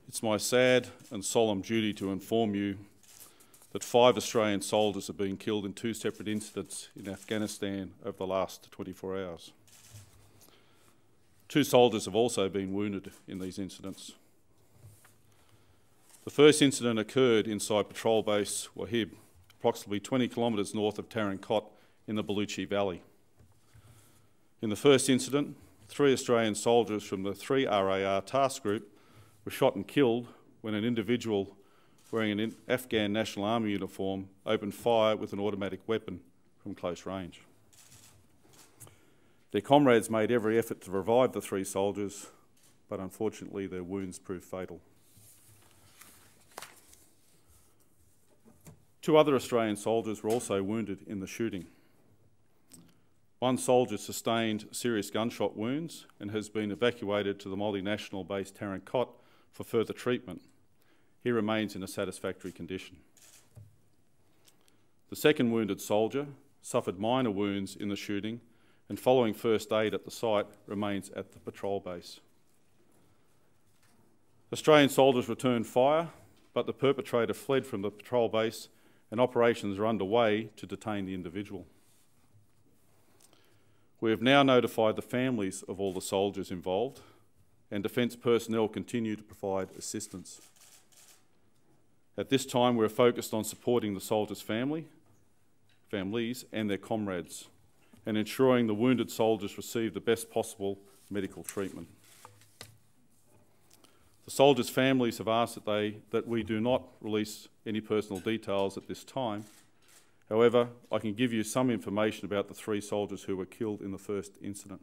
It's my sad and solemn duty to inform you that 5 Australian soldiers have been killed in 2 separate incidents in Afghanistan over the last 24 hours. 2 soldiers have also been wounded in these incidents. The first incident occurred inside Patrol Base Wahib, approximately 20 kilometres north of Tarin Kot in the Baluchi Valley. In the first incident, 3 Australian soldiers from the 3 RAR task group were shot and killed when an individual wearing an Afghan National Army uniform opened fire with an automatic weapon from close range. Their comrades made every effort to revive the 3 soldiers, but unfortunately their wounds proved fatal. 2 other Australian soldiers were also wounded in the shooting. 1 soldier sustained serious gunshot wounds and has been evacuated to the multinational base Tarin Kot for further treatment. He remains in a satisfactory condition. The second wounded soldier suffered minor wounds in the shooting and following first aid at the site remains at the patrol base. Australian soldiers returned fire, but the perpetrator fled from the patrol base and operations are underway to detain the individual. We have now notified the families of all the soldiers involved and Defence personnel continue to provide assistance. At this time, we are focused on supporting the soldiers' families and their comrades and ensuring the wounded soldiers receive the best possible medical treatment. The soldiers' families have asked that we do not release any personal details at this time. However, I can give you some information about the 3 soldiers who were killed in the first incident.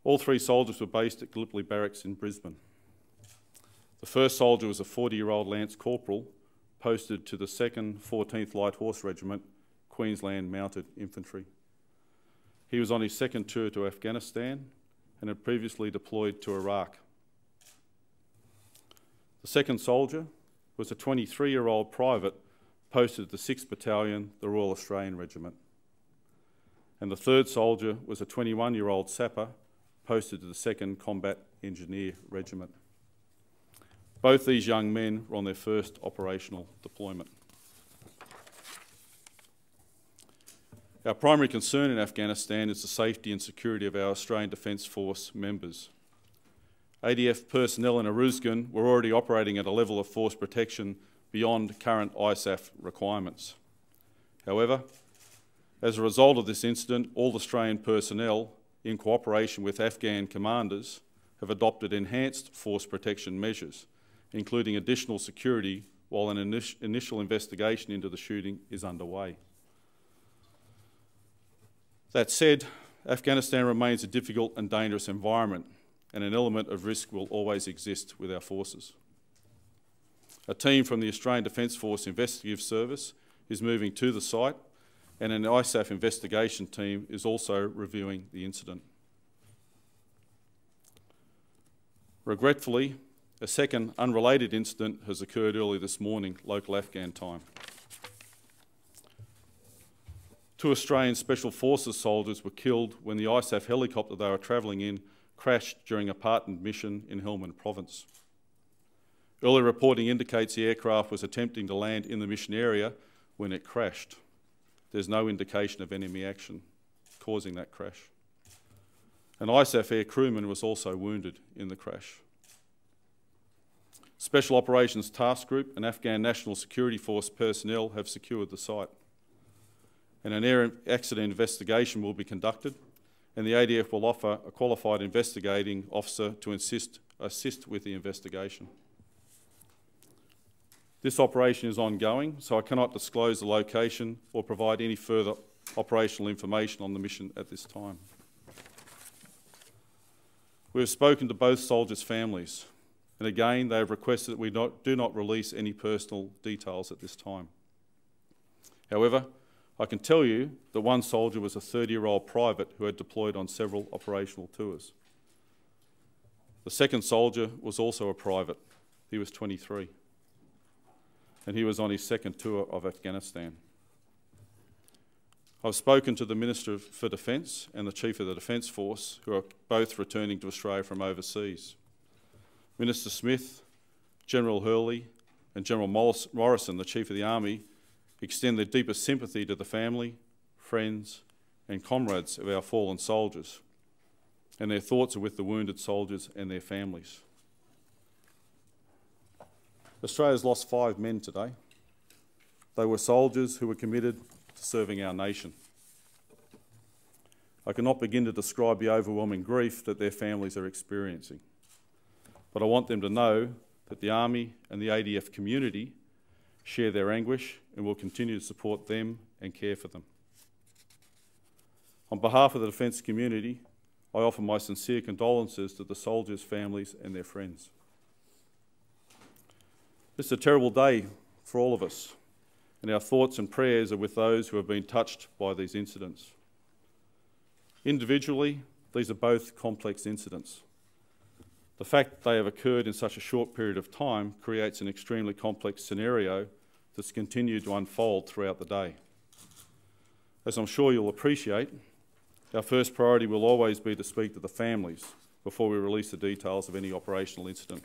All 3 soldiers were based at Gallipoli Barracks in Brisbane. The first soldier was a 40-year-old Lance Corporal posted to the 2nd 14th Light Horse Regiment, Queensland Mounted Infantry. He was on his 2nd tour to Afghanistan and had previously deployed to Iraq. The second soldier was a 23-year-old private posted to the 6th Battalion, the Royal Australian Regiment. And the third soldier was a 21-year-old sapper posted to the 2nd Combat Engineer Regiment. Both these young men were on their first operational deployment. Our primary concern in Afghanistan is the safety and security of our Australian Defence Force members. ADF personnel in Uruzgan were already operating at a level of force protection beyond current ISAF requirements. However, as a result of this incident, all Australian personnel, in cooperation with Afghan commanders, have adopted enhanced force protection measures, including additional security while an initial investigation into the shooting is underway. That said, Afghanistan remains a difficult and dangerous environment, and an element of risk will always exist with our forces. A team from the Australian Defence Force Investigative Service is moving to the site, and an ISAF investigation team is also reviewing the incident. Regretfully, a second unrelated incident has occurred early this morning, local Afghan time. 2 Australian Special Forces soldiers were killed when the ISAF helicopter they were travelling in crashed during a partnered mission in Helmand Province. Early reporting indicates the aircraft was attempting to land in the mission area when it crashed. There's no indication of enemy action causing that crash. An ISAF air crewman was also wounded in the crash. Special Operations Task Group and Afghan National Security Force personnel have secured the site. And an air accident investigation will be conducted, and the ADF will offer a qualified investigating officer to assist with the investigation. This operation is ongoing, so I cannot disclose the location or provide any further operational information on the mission at this time. We have spoken to both soldiers' families, and again they have requested that we do not release any personal details at this time. However, I can tell you that 1 soldier was a 30-year-old private who had deployed on several operational tours. The second soldier was also a private. He was 23, and he was on his 2nd tour of Afghanistan. I've spoken to the Minister for Defence and the Chief of the Defence Force, who are both returning to Australia from overseas. Minister Smith, General Hurley and General Morrison, the Chief of the Army, extend their deepest sympathy to the family, friends and comrades of our fallen soldiers, and their thoughts are with the wounded soldiers and their families. Australia's lost 5 men today. They were soldiers who were committed to serving our nation. I cannot begin to describe the overwhelming grief that their families are experiencing, but I want them to know that the Army and the ADF community share their anguish and will continue to support them and care for them. On behalf of the Defence community, I offer my sincere condolences to the soldiers' families and their friends. This is a terrible day for all of us, and our thoughts and prayers are with those who have been touched by these incidents. Individually, these are both complex incidents. The fact that they have occurred in such a short period of time creates an extremely complex scenario that's continued to unfold throughout the day. As I'm sure you'll appreciate, our first priority will always be to speak to the families before we release the details of any operational incident.